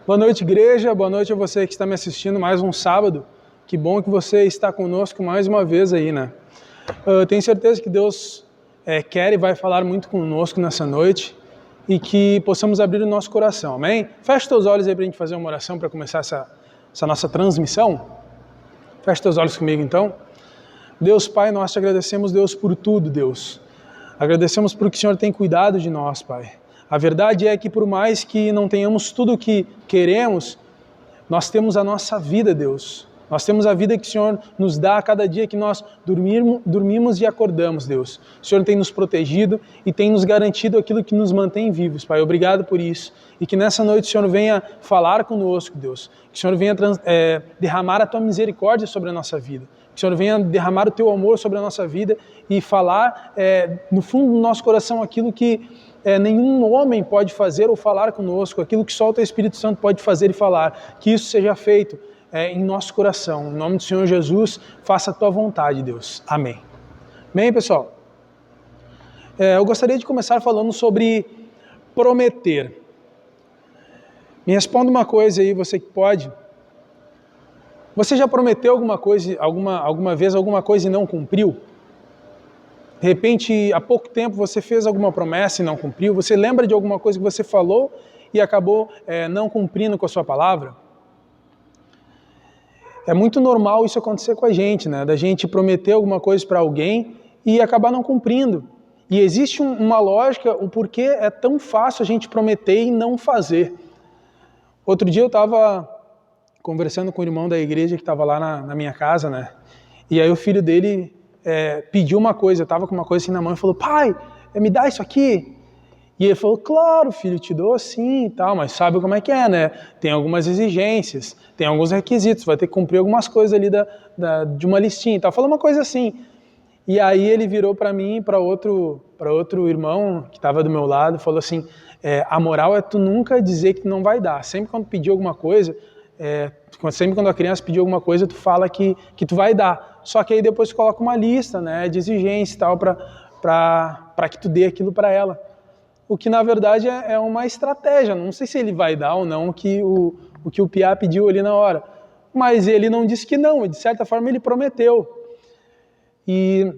Boa noite, igreja. Boa noite a você que está me assistindo mais um sábado. Que bom que você está conosco mais uma vez aí, né? Eu tenho certeza que Deus quer e vai falar muito conosco nessa noite e que possamos abrir o nosso coração, amém? Feche teus olhos aí para a gente fazer uma oração para começar essa nossa transmissão. Feche teus olhos comigo, então. Deus, Pai, nós te agradecemos, Deus, por tudo, Deus. Agradecemos porque o Senhor tem cuidado de nós, Pai. A verdade é que por mais que não tenhamos tudo o que queremos, nós temos a nossa vida, Deus. Nós temos a vida que o Senhor nos dá a cada dia que nós dormimos e acordamos, Deus. O Senhor tem nos protegido e tem nos garantido aquilo que nos mantém vivos, Pai. Obrigado por isso. E que nessa noite o Senhor venha falar conosco, Deus. Que o Senhor venha derramar a Tua misericórdia sobre a nossa vida. Que o Senhor venha derramar o Teu amor sobre a nossa vida e falar no fundo do nosso coração aquilo que nenhum homem pode fazer ou falar conosco, aquilo que só o Teu Espírito Santo pode fazer e falar. Que isso seja feito em nosso coração. Em nome do Senhor Jesus, faça a Tua vontade, Deus. Amém. Bem, pessoal, eu gostaria de começar falando sobre prometer. Me responda uma coisa aí, você que pode. Você já prometeu alguma coisa, alguma vez alguma coisa e não cumpriu? De repente, há pouco tempo você fez alguma promessa e não cumpriu? Você lembra de alguma coisa que você falou e acabou não cumprindo com a sua palavra? É muito normal isso acontecer com a gente, né? Da gente prometer alguma coisa para alguém e acabar não cumprindo. E existe uma lógica, o porquê é tão fácil a gente prometer e não fazer. Outro dia eu estava conversando com o irmão da igreja que estava lá na minha casa, né? E aí o filho dele pediu uma coisa, estava com uma coisa assim na mão e falou: pai, me dá isso aqui. E ele falou: claro, filho, te dou sim e tal, mas sabe como é que é, né? Tem algumas exigências, tem alguns requisitos, vai ter que cumprir algumas coisas ali de uma listinha e tal. Falou uma coisa assim. E aí ele virou para mim, para outro irmão que estava do meu lado, falou assim: a moral é tu nunca dizer que tu não vai dar. Sempre quando pedir alguma coisa, sempre quando a criança pedir alguma coisa, tu fala que tu vai dar. Só que aí depois tu coloca uma lista, né, de exigências e tal, para que tu dê aquilo para ela. O que na verdade é uma estratégia. Não sei se ele vai dar ou não o que o Piá pediu ali na hora. Mas ele não disse que não, de certa forma ele prometeu. E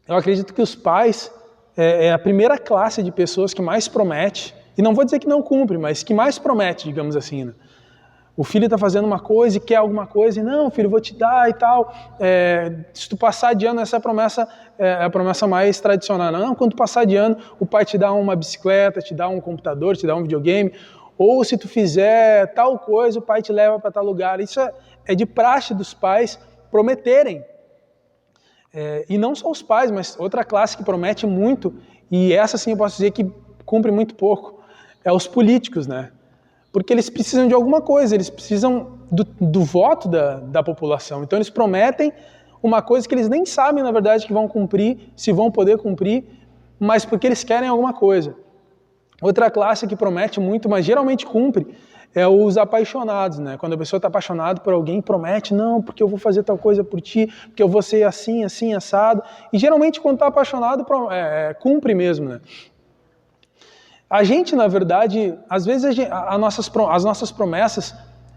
eu acredito que os pais é a primeira classe de pessoas que mais promete, e não vou dizer que não cumpre, mas que mais promete, digamos assim, né? O filho está fazendo uma coisa e quer alguma coisa, e não, filho, vou te dar e tal. Se tu passar de ano, essa promessa é a promessa mais tradicional. Não, quando tu passar de ano, o pai te dá uma bicicleta, te dá um computador, te dá um videogame, ou se tu fizer tal coisa, o pai te leva para tal lugar. Isso é de praxe dos pais prometerem. E não só os pais, mas outra classe que promete muito, e essa sim eu posso dizer que cumpre muito pouco, é os políticos, né? Porque eles precisam de alguma coisa, eles precisam do voto da população. Então eles prometem uma coisa que eles nem sabem, na verdade, que vão cumprir, se vão poder cumprir, mas porque eles querem alguma coisa. Outra classe que promete muito, mas geralmente cumpre, é os apaixonados, né? Quando a pessoa está apaixonada por alguém, promete: não, porque eu vou fazer tal coisa por ti, porque eu vou ser assim, assim, assado. E geralmente quando está apaixonado, cumpre mesmo, né? A gente, na verdade, às vezes as nossas promessas,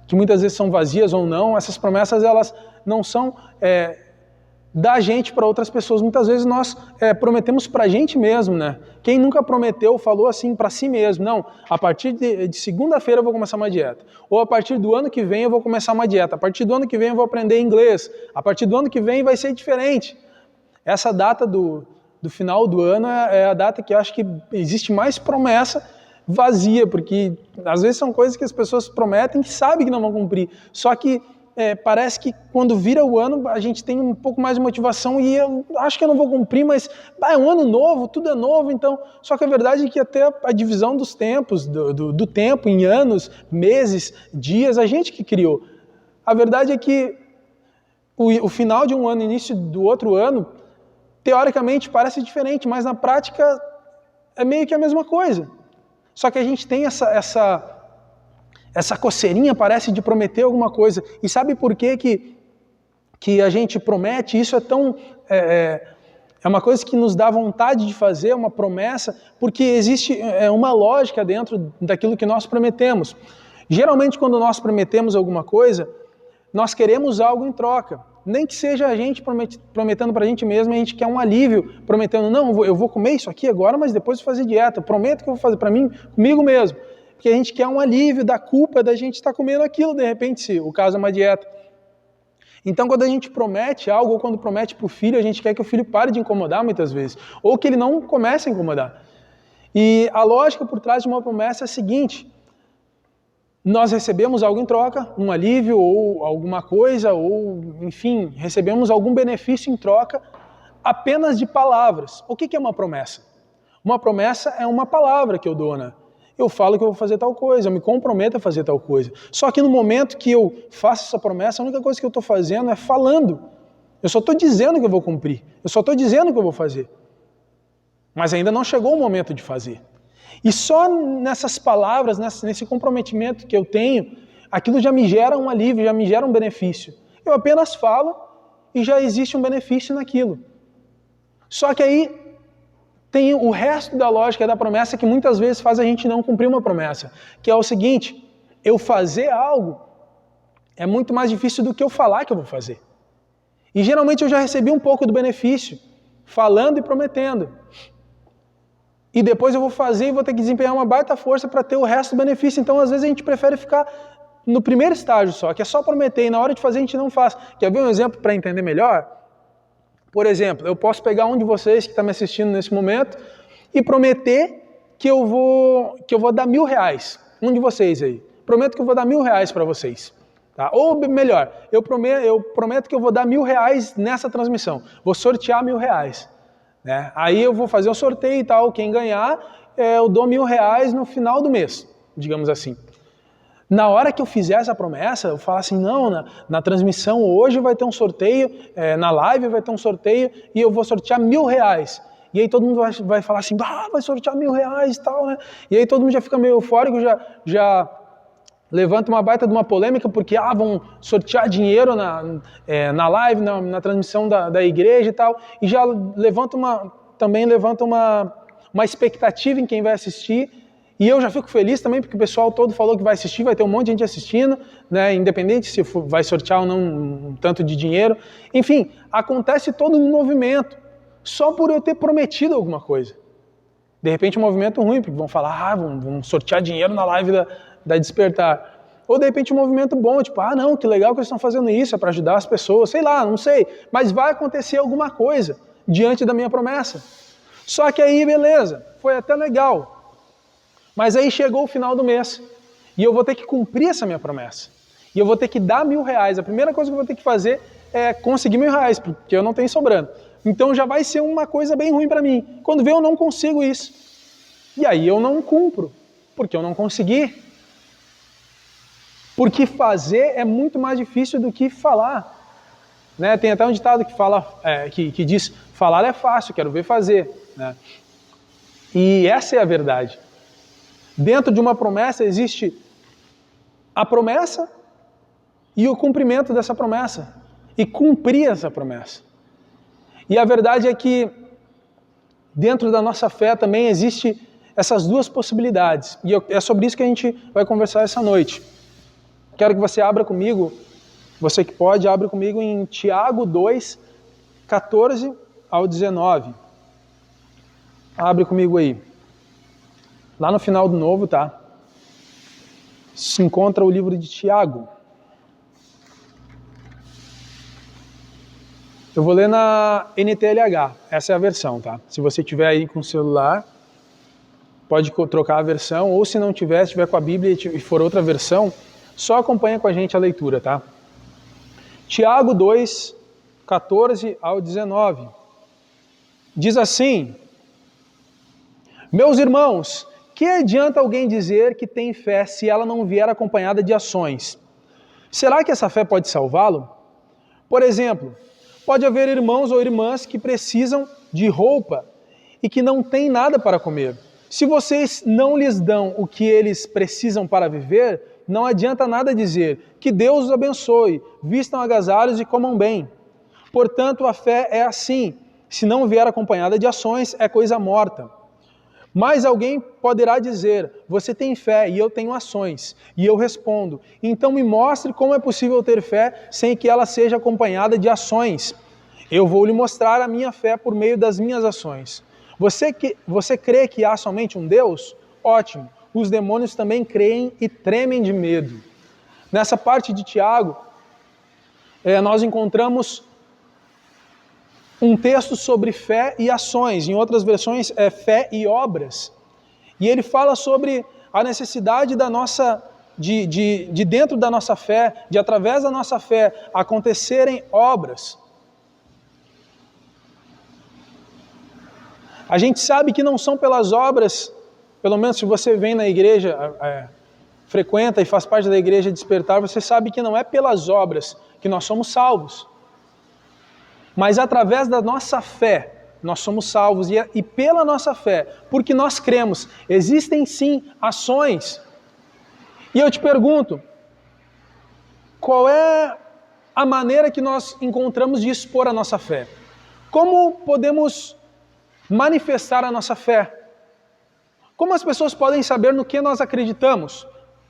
que muitas vezes são vazias ou não, essas promessas elas não são da gente para outras pessoas. Muitas vezes nós prometemos para a gente mesmo, né? Quem nunca prometeu, falou assim para si mesmo: não, a partir de segunda-feira eu vou começar uma dieta. Ou a partir do ano que vem eu vou começar uma dieta. A partir do ano que vem eu vou aprender inglês. A partir do ano que vem vai ser diferente. Essa data do final do ano é a data que eu acho que existe mais promessa vazia, porque às vezes são coisas que as pessoas prometem que sabem que não vão cumprir. Só que parece que quando vira o ano a gente tem um pouco mais de motivação e eu acho que eu não vou cumprir, mas é um ano novo, tudo é novo, então... Só que a verdade é que até a divisão dos tempos, do tempo em anos, meses, dias, a gente que criou. A verdade é que o final de um ano, início do outro ano, teoricamente parece diferente, mas na prática é meio que a mesma coisa. Só que a gente tem essa coceirinha, parece, de prometer alguma coisa. E sabe por que a gente promete? Isso é tão... É uma coisa que nos dá vontade de fazer, uma promessa, porque existe uma lógica dentro daquilo que nós prometemos. Geralmente, quando nós prometemos alguma coisa, nós queremos algo em troca. Nem que seja a gente prometendo para a gente mesmo, a gente quer um alívio, prometendo, não, eu vou comer isso aqui agora, mas depois vou fazer dieta, prometo que eu vou fazer para mim, comigo mesmo. Porque a gente quer um alívio da culpa da gente estar comendo aquilo, de repente, se o caso é uma dieta. Então, quando a gente promete algo, ou quando promete para o filho, a gente quer que o filho pare de incomodar muitas vezes, ou que ele não comece a incomodar. E a lógica por trás de uma promessa é a seguinte: nós recebemos algo em troca, um alívio ou alguma coisa, ou enfim, recebemos algum benefício em troca apenas de palavras. O que é uma promessa? Uma promessa é uma palavra que eu dou, né? Eu falo que eu vou fazer tal coisa, eu me comprometo a fazer tal coisa. Só que no momento que eu faço essa promessa, a única coisa que eu estou fazendo é falando. Eu só estou dizendo que eu vou cumprir, eu só estou dizendo que eu vou fazer. Mas ainda não chegou o momento de fazer. E só nessas palavras, nesse comprometimento que eu tenho, aquilo já me gera um alívio, já me gera um benefício. Eu apenas falo e já existe um benefício naquilo. Só que aí tem o resto da lógica da promessa que muitas vezes faz a gente não cumprir uma promessa, que é o seguinte: eu fazer algo é muito mais difícil do que eu falar que eu vou fazer. E geralmente eu já recebi um pouco do benefício, falando e prometendo. E depois eu vou fazer e vou ter que desempenhar uma baita força para ter o resto do benefício. Então, às vezes, a gente prefere ficar no primeiro estágio só, que é só prometer, e na hora de fazer a gente não faz. Quer ver um exemplo para entender melhor? Por exemplo, eu posso pegar um de vocês que está me assistindo nesse momento e prometer que eu vou dar R$1.000. Um de vocês aí. Prometo que eu vou dar R$1.000 para vocês. Tá? Ou melhor, eu prometo que eu vou dar R$1.000 nessa transmissão. Vou sortear R$1.000. Né? Aí eu vou fazer o sorteio e tal, quem ganhar, eu dou R$1.000 no final do mês, digamos assim. Na hora que eu fizer essa promessa, eu falo assim, não, na transmissão hoje vai ter um sorteio, na live vai ter um sorteio e eu vou sortear R$1.000. E aí todo mundo vai falar assim, vai sortear R$1.000 e tal, né? E aí todo mundo já fica meio eufórico, já levanta uma baita de uma polêmica, porque vão sortear dinheiro na live, na transmissão da igreja e tal, e já levanta uma expectativa em quem vai assistir, e eu já fico feliz também, porque o pessoal todo falou que vai assistir, vai ter um monte de gente assistindo, né, independente se vai sortear ou não um tanto de dinheiro. Enfim, acontece todo um movimento, só por eu ter prometido alguma coisa. De repente um movimento ruim, porque vão falar, vão sortear dinheiro na live da Despertar. Ou de repente um movimento bom, tipo, não, que legal que eles estão fazendo isso, é para ajudar as pessoas, sei lá, não sei. Mas vai acontecer alguma coisa diante da minha promessa. Só que aí, beleza, foi até legal. Mas aí chegou o final do mês e eu vou ter que cumprir essa minha promessa. E eu vou ter que dar R$1.000. A primeira coisa que eu vou ter que fazer é conseguir R$1.000, porque eu não tenho sobrando. Então já vai ser uma coisa bem ruim para mim. Quando vê, eu não consigo isso. E aí eu não cumpro, porque eu não consegui. Porque fazer é muito mais difícil do que falar. Né? Tem até um ditado que diz, falar é fácil, quero ver fazer. Né? E essa é a verdade. Dentro de uma promessa existe a promessa e o cumprimento dessa promessa. E cumprir essa promessa. E a verdade é que dentro da nossa fé também existe essas duas possibilidades. E é sobre isso que a gente vai conversar essa noite. Quero que você abra comigo, você que pode, abre comigo em Tiago 2, 14 ao 19. Abre comigo aí. Lá no final do Novo, tá? Se encontra o livro de Tiago. Eu vou ler na NTLH, essa é a versão, tá? Se você tiver aí com o celular, pode trocar a versão, ou se não tiver, se tiver com a Bíblia e for outra versão, só acompanha com a gente a leitura, tá? Tiago 2, 14 ao 19. Diz assim: meus irmãos, que adianta alguém dizer que tem fé se ela não vier acompanhada de ações? Será que essa fé pode salvá-lo? Por exemplo, pode haver irmãos ou irmãs que precisam de roupa e que não têm nada para comer. Se vocês não lhes dão o que eles precisam para viver, não adianta nada dizer que Deus os abençoe, vistam agasalhos e comam bem. Portanto, a fé é assim, se não vier acompanhada de ações, é coisa morta. Mas alguém poderá dizer, você tem fé e eu tenho ações. E eu respondo, então me mostre como é possível ter fé sem que ela seja acompanhada de ações. Eu vou lhe mostrar a minha fé por meio das minhas ações. Você crê que há somente um Deus? Ótimo. Os demônios também creem e tremem de medo. Nessa parte de Tiago, nós encontramos um texto sobre fé e ações, em outras versões é fé e obras. E ele fala sobre a necessidade da nossa, de dentro da nossa fé, de através da nossa fé, acontecerem obras. A gente sabe que não são pelas obras, pelo menos se você vem na igreja, frequenta e faz parte da igreja Despertar, você sabe que não é pelas obras que nós somos salvos. Mas através da nossa fé, nós somos salvos. E pela nossa fé, porque nós cremos, existem sim ações. E eu te pergunto, qual é a maneira que nós encontramos de expor a nossa fé? Como podemos manifestar a nossa fé? Como as pessoas podem saber no que nós acreditamos?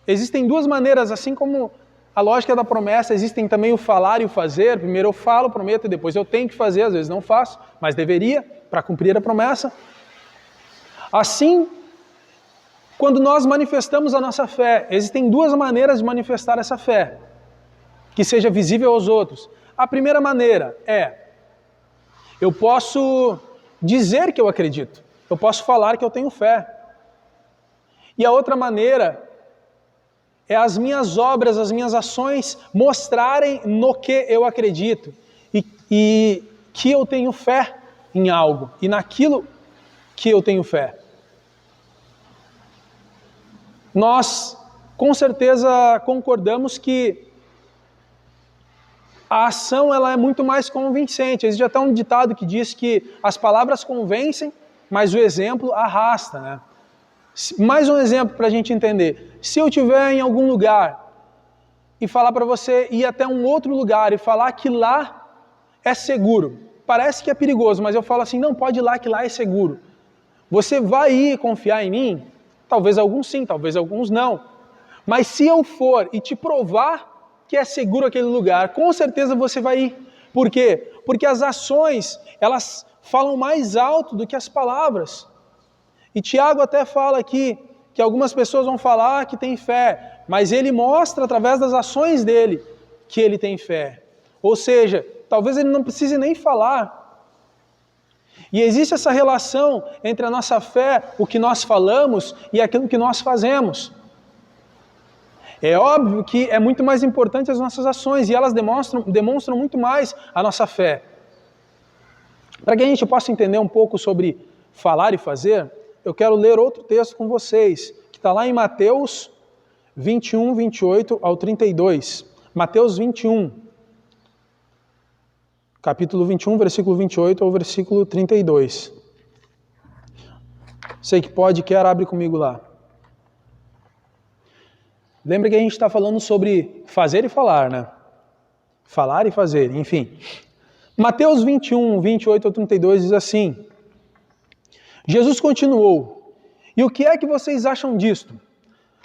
Existem duas maneiras, assim como a lógica da promessa, existem também o falar e o fazer. Primeiro eu falo, prometo, e depois eu tenho que fazer, às vezes não faço, mas deveria, para cumprir a promessa. Assim, quando nós manifestamos a nossa fé, existem duas maneiras de manifestar essa fé, que seja visível aos outros. A primeira maneira eu posso dizer que eu acredito, eu posso falar que eu tenho fé. E a outra maneira é as minhas obras, as minhas ações mostrarem no que eu acredito e que eu tenho fé em algo e naquilo que eu tenho fé. Nós com certeza concordamos que a ação ela é muito mais convincente. Existe até um ditado que diz que as palavras convencem, mas o exemplo arrasta, né? Mais um exemplo para a gente entender. Se eu estiver em algum lugar e falar para você ir até um outro lugar e falar que lá é seguro, parece que é perigoso, mas eu falo assim, não, pode ir lá que lá é seguro. Você vai ir confiar em mim? Talvez alguns sim, talvez alguns não. Mas se eu for e te provar que é seguro aquele lugar, com certeza você vai ir. Por quê? Porque as ações, elas falam mais alto do que as palavras. E Tiago até fala aqui que algumas pessoas vão falar que tem fé, mas ele mostra através das ações dele que ele tem fé. Ou seja, talvez ele não precise nem falar. E existe essa relação entre a nossa fé, o que nós falamos e aquilo que nós fazemos. É óbvio que é muito mais importante as nossas ações e elas demonstram muito mais a nossa fé. Para que a gente possa entender um pouco sobre falar e fazer, eu quero ler outro texto com vocês, que está lá em Mateus 21, 28 ao 32. Mateus 21, capítulo 21, versículo 28 ao versículo 32. Sei que pode, quer, abre comigo lá. Lembra que a gente está falando sobre fazer e falar, né? Falar e fazer, enfim. Mateus 21, 28 ao 32 diz assim: Jesus continuou, e o que é que vocês acham disto?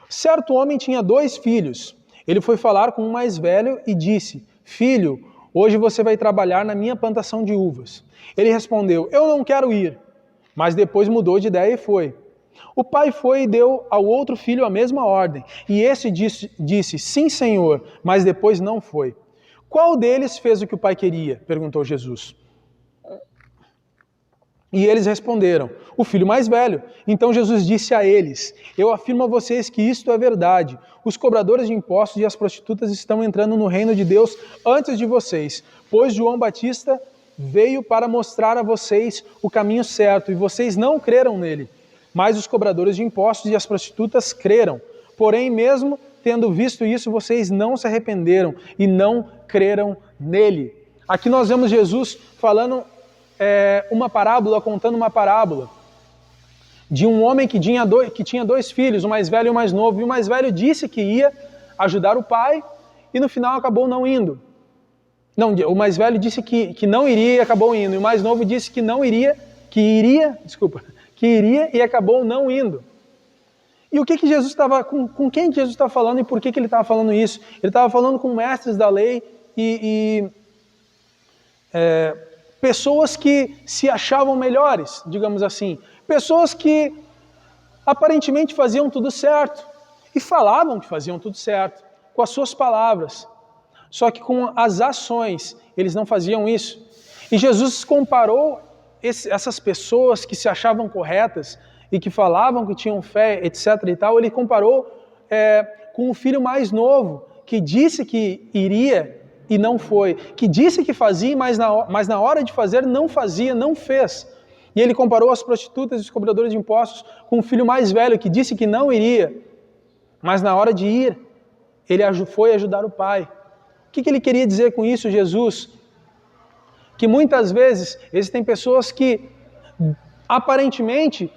Certo homem tinha 2 filhos. Ele foi falar com o mais velho e disse, filho, hoje você vai trabalhar na minha plantação de uvas. Ele respondeu, eu não quero ir. Mas depois mudou de ideia e foi. O pai foi e deu ao outro filho a mesma ordem. E esse disse, sim, senhor, mas depois não foi. Qual deles fez o que o pai queria? Perguntou Jesus. E eles responderam, o filho mais velho. Então Jesus disse a eles, eu afirmo a vocês que isto é verdade. Os cobradores de impostos e as prostitutas estão entrando no reino de Deus antes de vocês, pois João Batista veio para mostrar a vocês o caminho certo, e vocês não creram nele. Mas os cobradores de impostos e as prostitutas creram. Porém, mesmo tendo visto isso, vocês não se arrependeram e não creram nele. Aqui nós vemos Jesus falando uma parábola, contando uma parábola de um homem que tinha 2 filhos, o mais velho e o mais novo, e o mais velho disse que ia ajudar o pai e no final acabou não indo. Não, o mais velho disse que não iria e acabou indo, e o mais novo disse que que iria e acabou não indo. E o que Jesus estava, com quem Jesus estava falando e por que ele estava falando isso? Ele estava falando com mestres da lei e pessoas que se achavam melhores, digamos assim. Pessoas que aparentemente faziam tudo certo e falavam que faziam tudo certo, com as suas palavras. Só que com as ações, eles não faziam isso. E Jesus comparou essas pessoas que se achavam corretas e que falavam que tinham fé, etc. e tal, ele comparou com o filho mais novo, que disse que iria e não foi, que disse que fazia, mas na hora de fazer não fazia, não fez. E ele comparou as prostitutas e os cobradores de impostos com o filho mais velho, que disse que não iria, mas na hora de ir, ele foi ajudar o pai. O que ele queria dizer com isso, Jesus? Que muitas vezes existem pessoas que aparentemente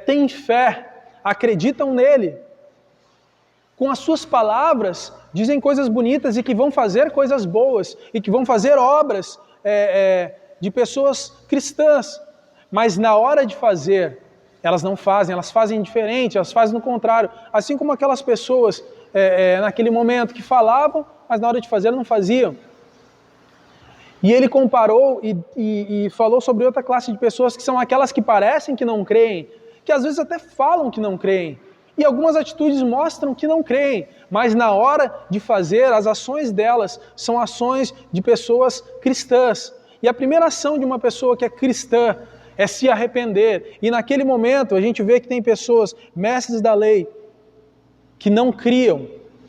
têm fé, acreditam nele, com as suas palavras dizem coisas bonitas e que vão fazer coisas boas e que vão fazer obras de pessoas cristãs, mas na hora de fazer, elas não fazem, elas fazem diferente, elas fazem no contrário, assim como aquelas pessoas naquele momento que falavam, mas na hora de fazer não faziam. E ele comparou e falou sobre outra classe de pessoas que são aquelas que parecem que não creem, que às vezes até falam que não creem, e algumas atitudes mostram que não creem, mas na hora de fazer, as ações delas são ações de pessoas cristãs. E a primeira ação de uma pessoa que é cristã é se arrepender. E naquele momento a gente vê que tem pessoas, mestres da lei, que não criam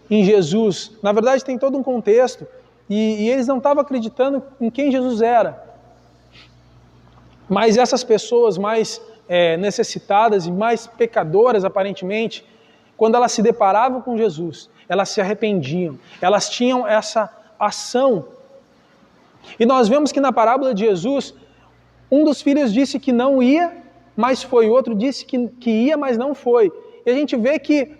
em Jesus. Na verdade tem todo um contexto. E eles não estavam acreditando em quem Jesus era. Mas essas pessoas mais necessitadas e mais pecadoras, aparentemente, quando elas se deparavam com Jesus, elas se arrependiam. Elas tinham essa ação. E nós vemos que na parábola de Jesus, um dos filhos disse que não ia, mas foi. O outro disse que ia, mas não foi. E a gente vê que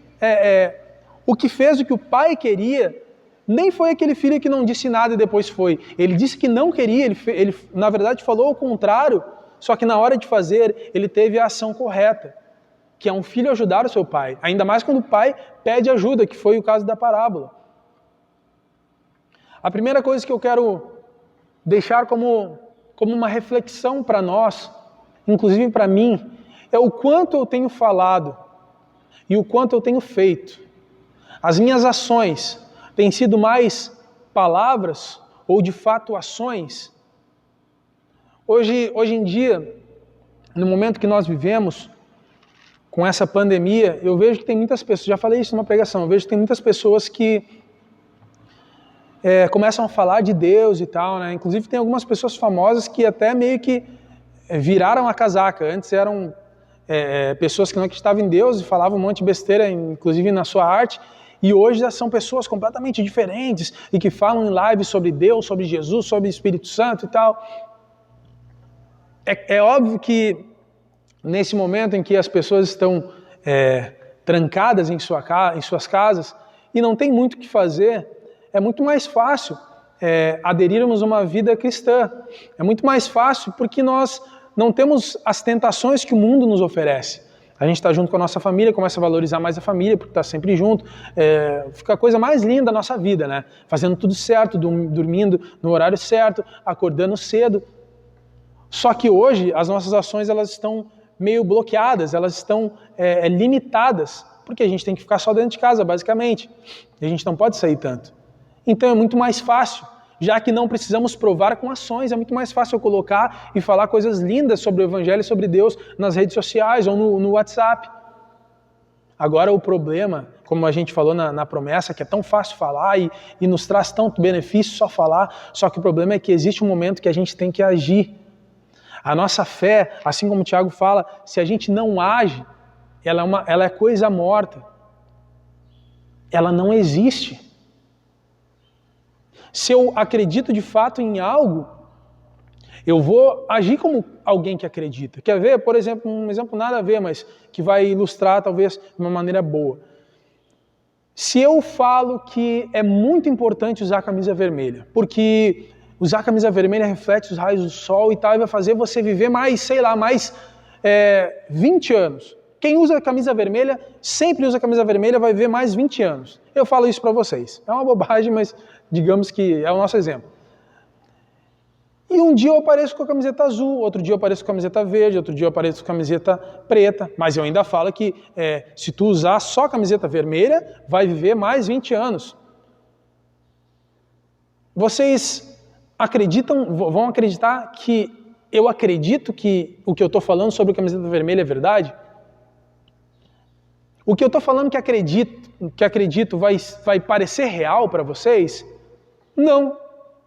o que fez o que o pai queria nem foi aquele filho que não disse nada e depois foi. Ele disse que não queria, ele na verdade falou o contrário, só que na hora de fazer, ele teve a ação correta, que é um filho ajudar o seu pai, ainda mais quando o pai pede ajuda, que foi o caso da parábola. A primeira coisa que eu quero deixar como uma reflexão para nós, inclusive para mim, é o quanto eu tenho falado e o quanto eu tenho feito. As minhas ações têm sido mais palavras ou de fato ações? Hoje em dia, no momento que nós vivemos, com essa pandemia, eu vejo que tem muitas pessoas, já falei isso numa pregação, eu vejo que tem muitas pessoas que começam a falar de Deus e tal, né? Inclusive tem algumas pessoas famosas que até meio que viraram a casaca. Antes eram pessoas que não acreditavam em Deus e falavam um monte de besteira, inclusive na sua arte, e hoje já são pessoas completamente diferentes e que falam em lives sobre Deus, sobre Jesus, sobre o Espírito Santo e tal. É óbvio que nesse momento em que as pessoas estão trancadas em suas casas e não tem muito o que fazer, é muito mais fácil aderirmos a uma vida cristã. É muito mais fácil porque nós não temos as tentações que o mundo nos oferece. A gente está junto com a nossa família, começa a valorizar mais a família, porque está sempre junto. Fica a coisa mais linda da nossa vida, né? Fazendo tudo certo, dormindo no horário certo, acordando cedo. Só que hoje as nossas ações elas estão meio bloqueadas, elas estão limitadas, porque a gente tem que ficar só dentro de casa, basicamente. E a gente não pode sair tanto. Então é muito mais fácil, já que não precisamos provar com ações, é muito mais fácil eu colocar e falar coisas lindas sobre o Evangelho e sobre Deus nas redes sociais ou no WhatsApp. Agora o problema, como a gente falou na promessa, que é tão fácil falar e nos traz tanto benefício só falar, só que o problema é que existe um momento que a gente tem que agir. A nossa fé, assim como o Tiago fala, se a gente não age, ela é coisa morta. Ela não existe. Se eu acredito de fato em algo, eu vou agir como alguém que acredita. Quer ver, por exemplo, um exemplo nada a ver, mas que vai ilustrar talvez de uma maneira boa. Se eu falo que é muito importante usar a camisa vermelha, porque usar a camisa vermelha reflete os raios do sol e tal, e vai fazer você viver mais, sei lá, mais 20 anos. Quem usa a camisa vermelha, sempre usa a camisa vermelha, vai viver mais 20 anos. Eu falo isso para vocês. É uma bobagem, mas digamos que é o nosso exemplo. E um dia eu apareço com a camiseta azul, outro dia eu apareço com a camiseta verde, outro dia eu apareço com a camiseta preta, mas eu ainda falo que se tu usar só a camiseta vermelha, vai viver mais 20 anos. Vocês vão acreditar que eu acredito que o que eu estou falando sobre a camiseta vermelha é verdade? O que eu estou falando que acredito vai parecer real para vocês? Não.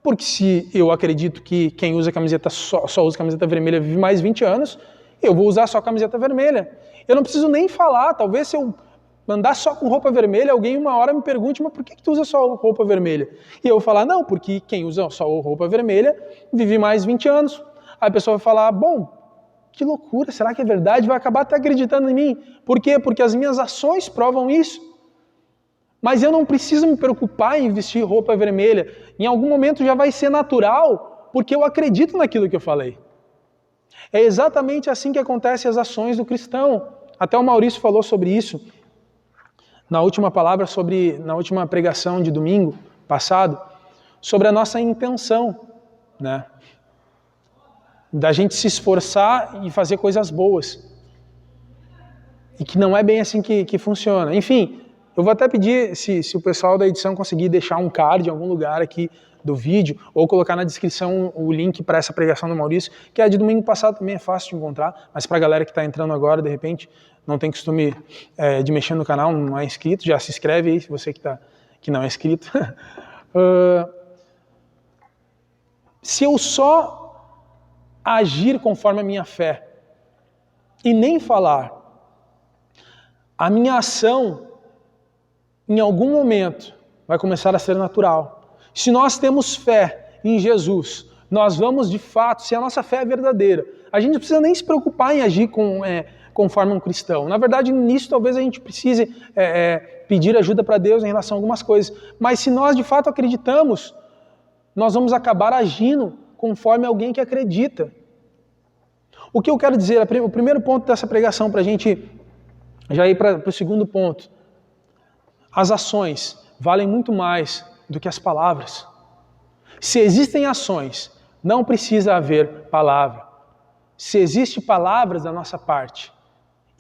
Porque se eu acredito que quem usa camiseta só usa camiseta vermelha vive mais 20 anos, eu vou usar só camiseta vermelha. Eu não preciso nem falar, talvez se eu andar só com roupa vermelha, alguém uma hora me pergunte, mas por que tu usa só roupa vermelha? E eu vou falar, não, porque quem usa só roupa vermelha vive mais 20 anos. Aí a pessoa vai falar, bom, que loucura, será que é verdade? Vai acabar até acreditando em mim. Por quê? Porque as minhas ações provam isso. Mas eu não preciso me preocupar em vestir roupa vermelha. Em algum momento já vai ser natural, porque eu acredito naquilo que eu falei. É exatamente assim que acontecem as ações do cristão. Até o Maurício falou sobre isso na última pregação de domingo passado, sobre a nossa intenção, né? Da gente se esforçar e fazer coisas boas. E que não é bem assim que funciona. Enfim, eu vou até pedir, se o pessoal da edição conseguir deixar um card em algum lugar aqui do vídeo, ou colocar na descrição o link para essa pregação do Maurício, que é a de domingo passado, também é fácil de encontrar, mas para a galera que está entrando agora, de repente, não tem costume de mexer no canal, não é inscrito, já se inscreve aí, se você que não é inscrito. Se eu só agir conforme a minha fé, e nem falar, a minha ação, em algum momento, vai começar a ser natural. Se nós temos fé em Jesus, nós vamos de fato, se a nossa fé é verdadeira, a gente não precisa nem se preocupar em agir conforme um cristão. Na verdade, nisso talvez a gente precise pedir ajuda para Deus em relação a algumas coisas. Mas se nós de fato acreditamos, nós vamos acabar agindo conforme alguém que acredita. O que eu quero dizer, o primeiro ponto dessa pregação para a gente já ir para o segundo ponto. As ações valem muito mais do que as palavras. Se existem ações, não precisa haver palavra. Se existe palavras da nossa parte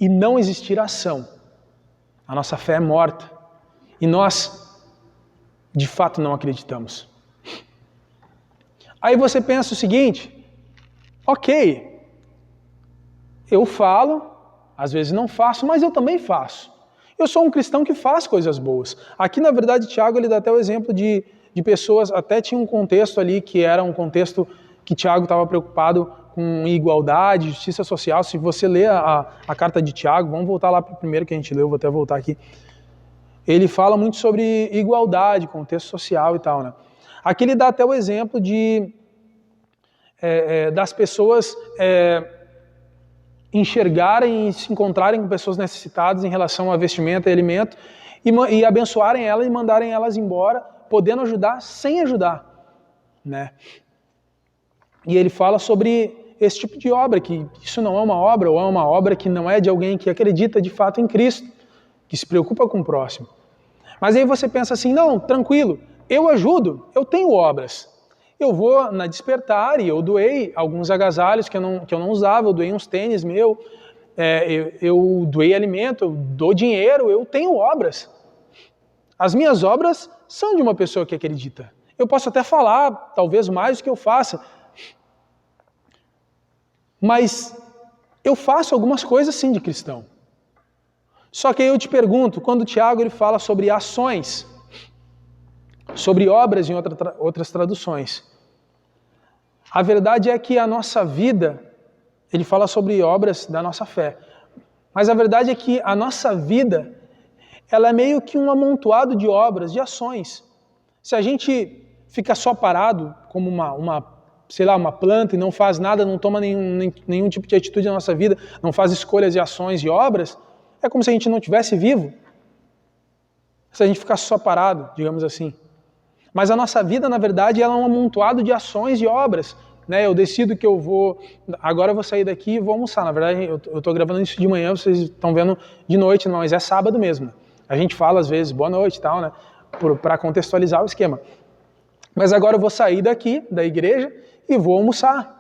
e não existir ação, a nossa fé é morta. E nós, de fato, não acreditamos. Aí você pensa o seguinte, ok, eu falo, às vezes não faço, mas eu também faço. Eu sou um cristão que faz coisas boas. Aqui, na verdade, Tiago ele dá até o exemplo de pessoas, até tinha um contexto ali que era um contexto que Tiago estava preocupado com igualdade, justiça social. Se você ler a carta de Tiago, vamos voltar lá para o primeiro que a gente leu, vou até voltar aqui. Ele fala muito sobre igualdade, contexto social e tal, né? Aqui ele dá até o exemplo das pessoas enxergarem e se encontrarem com pessoas necessitadas em relação a vestimenta e alimento e abençoarem elas e mandarem elas embora, podendo ajudar sem ajudar, né? E ele fala sobre esse tipo de obra, que isso não é uma obra, ou é uma obra que não é de alguém que acredita de fato em Cristo, que se preocupa com o próximo. Mas aí você pensa assim, não, tranquilo, eu ajudo, eu tenho obras. Eu vou na Despertar e eu doei alguns agasalhos que eu não usava, eu doei uns tênis meu, eu doei alimento, eu dou dinheiro, eu tenho obras. As minhas obras são de uma pessoa que acredita. Eu posso até falar, talvez mais do que eu faça, mas eu faço algumas coisas sim de cristão. Só que aí eu te pergunto, quando o Tiago ele fala sobre ações, sobre obras em outras traduções, a verdade é que a nossa vida, ele fala sobre obras da nossa fé, mas a verdade é que a nossa vida, ela é meio que um amontoado de obras, de ações. Se a gente fica só parado, como uma planta e não faz nada, não toma nenhum tipo de atitude na nossa vida, não faz escolhas e ações e obras, é como se a gente não estivesse vivo. Se a gente ficasse só parado, digamos assim. Mas a nossa vida, na verdade, ela é um amontoado de ações e obras né? Eu decido que eu vou... Agora eu vou sair daqui e vou almoçar. Na verdade, eu estou gravando isso de manhã, vocês estão vendo de noite, mas é sábado mesmo. A gente fala às vezes boa noite e tal, né? Para contextualizar o esquema. Mas agora eu vou sair daqui, da igreja, e vou almoçar.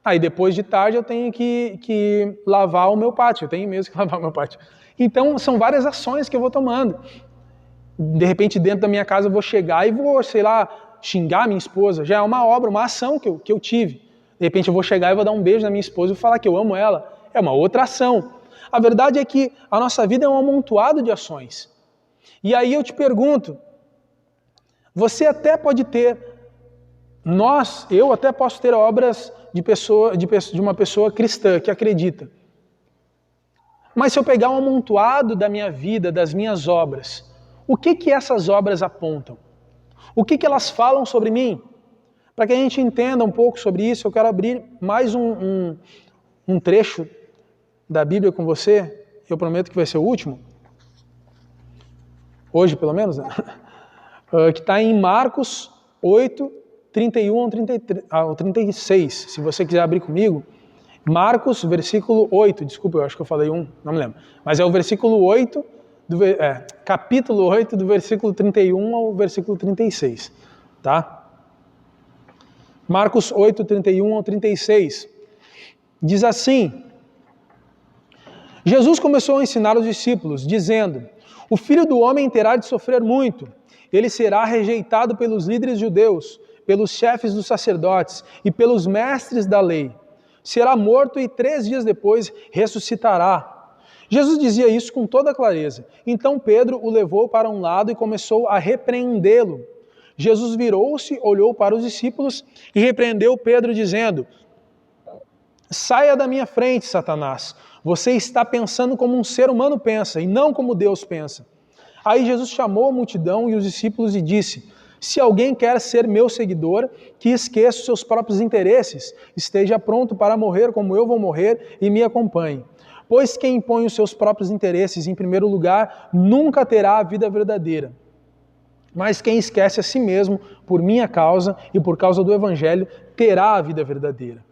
Aí depois de tarde eu tenho que lavar o meu pátio, eu tenho mesmo que lavar o meu pátio. Então são várias ações que eu vou tomando. De repente dentro da minha casa eu vou chegar e vou, sei lá, xingar minha esposa. Já é uma obra, uma ação que eu tive. De repente eu vou chegar e vou dar um beijo na minha esposa e falar que eu amo ela. É uma outra ação. A verdade é que a nossa vida é um amontoado de ações. E aí eu te pergunto, você até pode ter, eu até posso ter obras de uma pessoa cristã que acredita. Mas se eu pegar um amontoado da minha vida, das minhas obras, o que essas obras apontam? O que elas falam sobre mim? Para que a gente entenda um pouco sobre isso, eu quero abrir mais um trecho da Bíblia com você. Eu prometo que vai ser o último. Hoje, pelo menos, né? Que está em Marcos 8, 31 ao 36. Se você quiser abrir comigo. Marcos, versículo 8. Desculpa, eu acho que eu falei não me lembro. Mas é o versículo 8, capítulo 8, do versículo 31 ao versículo 36. Tá? Marcos 8, 31 ao 36. Diz assim: Jesus começou a ensinar os discípulos, dizendo: o Filho do Homem terá de sofrer muito. Ele será rejeitado pelos líderes judeus, pelos chefes dos sacerdotes e pelos mestres da lei. Será morto e 3 dias depois ressuscitará. Jesus dizia isso com toda clareza. Então Pedro o levou para um lado e começou a repreendê-lo. Jesus virou-se, olhou para os discípulos e repreendeu Pedro, dizendo: saia da minha frente, Satanás. Você está pensando como um ser humano pensa e não como Deus pensa. Aí Jesus chamou a multidão e os discípulos e disse: se alguém quer ser meu seguidor, que esqueça os seus próprios interesses, esteja pronto para morrer como eu vou morrer e me acompanhe. Pois quem põe os seus próprios interesses em primeiro lugar nunca terá a vida verdadeira. Mas quem esquece a si mesmo por minha causa e por causa do Evangelho terá a vida verdadeira.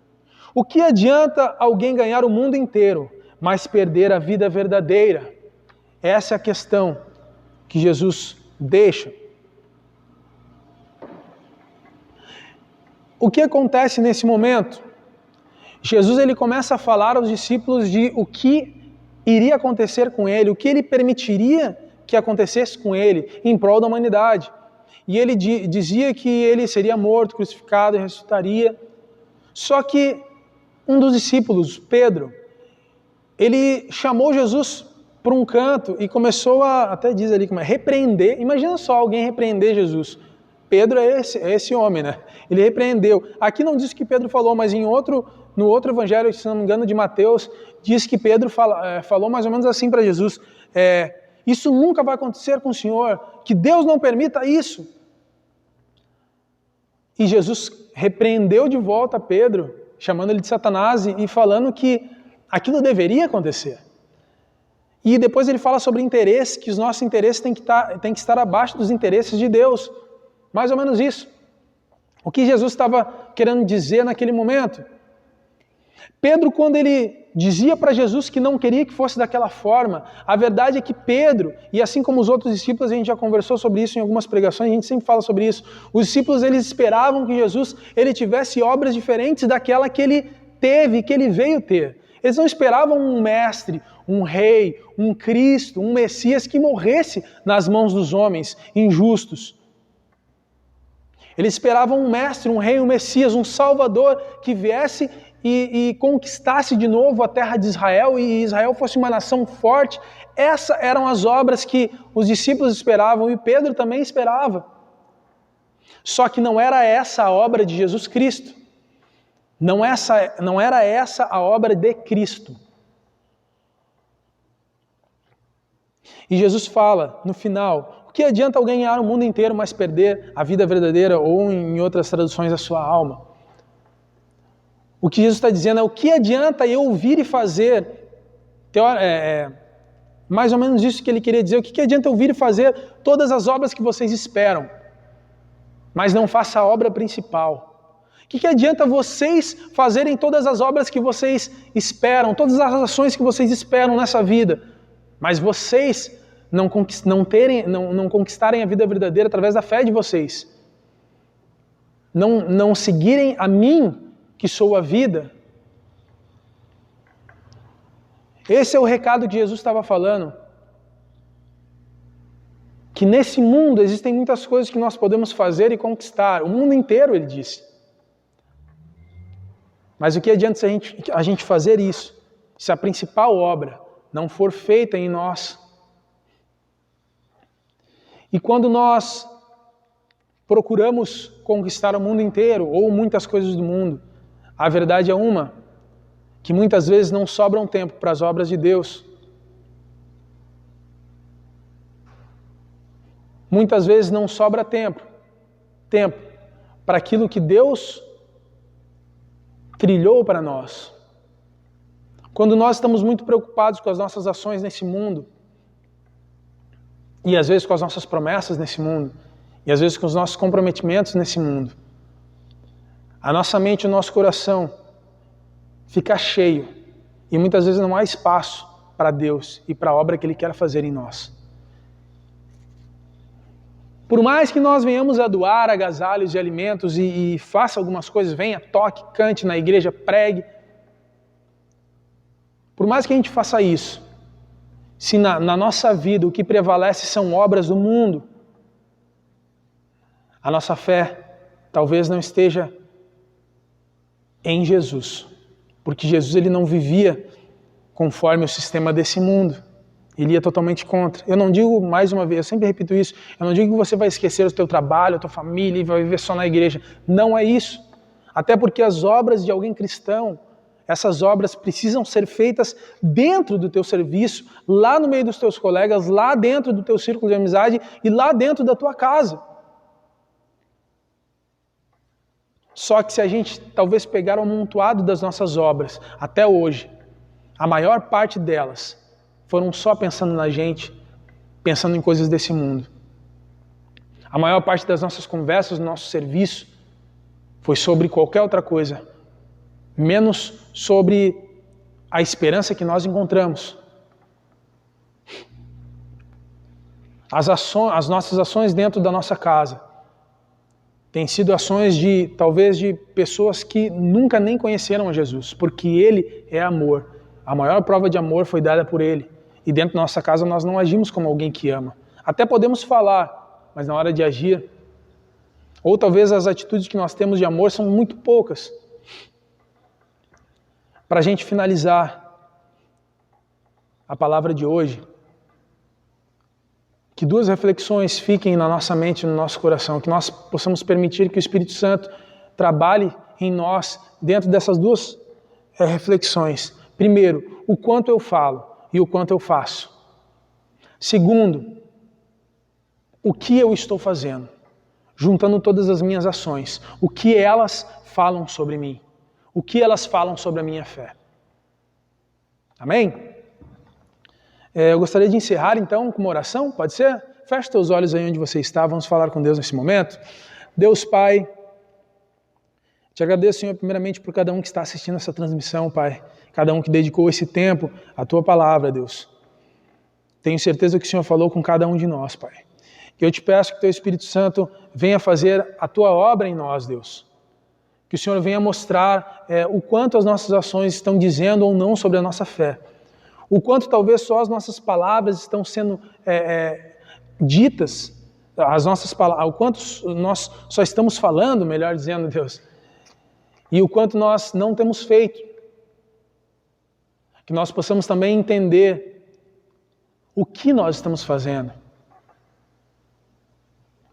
O que adianta alguém ganhar o mundo inteiro, mas perder a vida verdadeira? Essa é a questão que Jesus deixa. O que acontece nesse momento? Jesus ele começa a falar aos discípulos de o que iria acontecer com ele, o que ele permitiria que acontecesse com ele em prol da humanidade. E ele dizia que ele seria morto, crucificado e ressuscitaria. Só que um dos discípulos, Pedro, ele chamou Jesus para um canto e começou até diz ali, repreender. Imagina só alguém repreender Jesus. Pedro é esse homem, né? Ele repreendeu. Aqui não diz o que Pedro falou, mas no outro evangelho, se não me engano, de Mateus, diz que Pedro falou mais ou menos assim para Jesus: isso nunca vai acontecer com o Senhor, que Deus não permita isso. E Jesus repreendeu de volta Pedro, chamando ele de Satanás e falando que aquilo deveria acontecer. E depois ele fala sobre interesse, que os nossos interesses têm que estar abaixo dos interesses de Deus. Mais ou menos isso. O que Jesus estava querendo dizer naquele momento? Pedro, quando ele dizia para Jesus que não queria que fosse daquela forma, a verdade é que Pedro, e assim como os outros discípulos, a gente já conversou sobre isso em algumas pregações, a gente sempre fala sobre isso, os discípulos eles esperavam que Jesus ele tivesse obras diferentes daquela que ele teve, que ele veio ter. Eles não esperavam um mestre, um rei, um Cristo, um Messias que morresse nas mãos dos homens injustos. Eles esperavam um mestre, um rei, um Messias, um Salvador que viesse e conquistasse de novo a terra de Israel e Israel fosse uma nação forte. Essas eram as obras que os discípulos esperavam e Pedro também esperava. Só que não era essa a obra de Jesus Cristo. Não era essa a obra de Cristo. E Jesus fala no final: o que adianta alguém ganhar o mundo inteiro, mas perder a vida verdadeira, ou em outras traduções, a sua alma? O que Jesus está dizendo é: o que adianta eu ouvir e fazer? Mais ou menos isso que ele queria dizer. O que adianta eu ouvir e fazer todas as obras que vocês esperam, mas não faça a obra principal? O que adianta vocês fazerem todas as obras que vocês esperam, todas as ações que vocês esperam nessa vida, mas vocês não conquistarem a vida verdadeira através da fé de vocês? Não seguirem a mim, que sou a vida? Esse é o recado que Jesus estava falando. Que nesse mundo existem muitas coisas que nós podemos fazer e conquistar. O mundo inteiro, ele disse. Mas o que adianta se a gente fazer isso, se a principal obra não for feita em nós? E quando nós procuramos conquistar o mundo inteiro, ou muitas coisas do mundo, a verdade é uma, que muitas vezes não sobram tempo para as obras de Deus. Muitas vezes não sobra tempo para aquilo que Deus trilhou para nós. Quando nós estamos muito preocupados com as nossas ações nesse mundo, e às vezes com as nossas promessas nesse mundo, e às vezes com os nossos comprometimentos nesse mundo, a nossa mente e o nosso coração fica cheio, e muitas vezes não há espaço para Deus e para a obra que Ele quer fazer em nós. Por mais que nós venhamos a doar agasalhos e alimentos e faça algumas coisas, venha, toque, cante na igreja, pregue, por mais que a gente faça isso, se na nossa vida o que prevalece são obras do mundo, a nossa fé talvez não esteja em Jesus, porque Jesus ele não vivia conforme o sistema desse mundo. Ele ia totalmente contra. Eu não digo, mais uma vez, eu sempre repito isso, eu não digo que você vai esquecer o teu trabalho, a tua família e vai viver só na igreja. Não é isso. Até porque as obras de alguém cristão, essas obras precisam ser feitas dentro do teu serviço, lá no meio dos teus colegas, lá dentro do teu círculo de amizade e lá dentro da tua casa. Só que se a gente talvez pegar o amontoado das nossas obras até hoje, a maior parte delas foram só pensando na gente, pensando em coisas desse mundo. A maior parte das nossas conversas, do nosso serviço, foi sobre qualquer outra coisa, menos sobre a esperança que nós encontramos. As nossas ações dentro da nossa casa têm sido ações talvez de pessoas que nunca nem conheceram a Jesus, porque Ele é amor. A maior prova de amor foi dada por Ele. E dentro da nossa casa nós não agimos como alguém que ama. Até podemos falar, mas na hora de agir, ou talvez as atitudes que nós temos de amor são muito poucas. Para a gente finalizar a palavra de hoje, que duas reflexões fiquem na nossa mente e no nosso coração, que nós possamos permitir que o Espírito Santo trabalhe em nós dentro dessas duas reflexões. Primeiro, o quanto eu falo e o quanto eu faço. Segundo, o que eu estou fazendo, juntando todas as minhas ações, o que elas falam sobre mim, o que elas falam sobre a minha fé. Amém? Eu gostaria de encerrar então com uma oração, pode ser? Feche teus olhos aí onde você está, vamos falar com Deus nesse momento. Deus Pai, te agradeço, Senhor, primeiramente por cada um que está assistindo essa transmissão, Pai. Cada um que dedicou esse tempo à Tua palavra, Deus. Tenho certeza que o Senhor falou com cada um de nós, Pai. Que eu te peço que Teu Espírito Santo venha fazer a Tua obra em nós, Deus. Que o Senhor venha mostrar o quanto as nossas ações estão dizendo ou não sobre a nossa fé. O quanto talvez só as nossas palavras estão sendo ditas, o quanto nós só estamos falando, melhor dizendo, Deus. E o quanto nós não temos feito. Que nós possamos também entender o que nós estamos fazendo.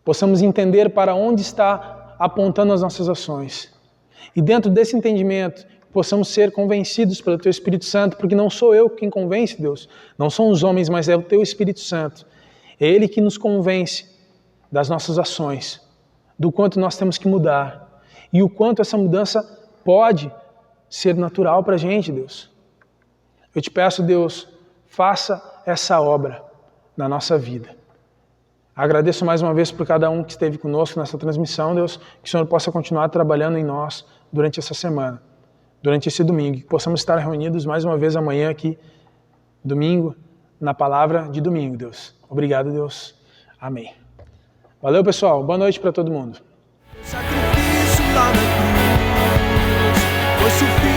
Possamos entender para onde está apontando as nossas ações. E dentro desse entendimento, possamos ser convencidos pelo Teu Espírito Santo, porque não sou eu quem convence, Deus. Não são os homens, mas é o Teu Espírito Santo. É Ele que nos convence das nossas ações, do quanto nós temos que mudar e o quanto essa mudança pode ser natural para a gente, Deus. Eu te peço, Deus, faça essa obra na nossa vida. Agradeço mais uma vez por cada um que esteve conosco nessa transmissão, Deus, que o Senhor possa continuar trabalhando em nós durante essa semana, durante esse domingo, que possamos estar reunidos mais uma vez amanhã aqui, domingo, na palavra de domingo, Deus. Obrigado, Deus. Amém. Valeu, pessoal. Boa noite para todo mundo. Sacrifício lá na cruz foi suficiente.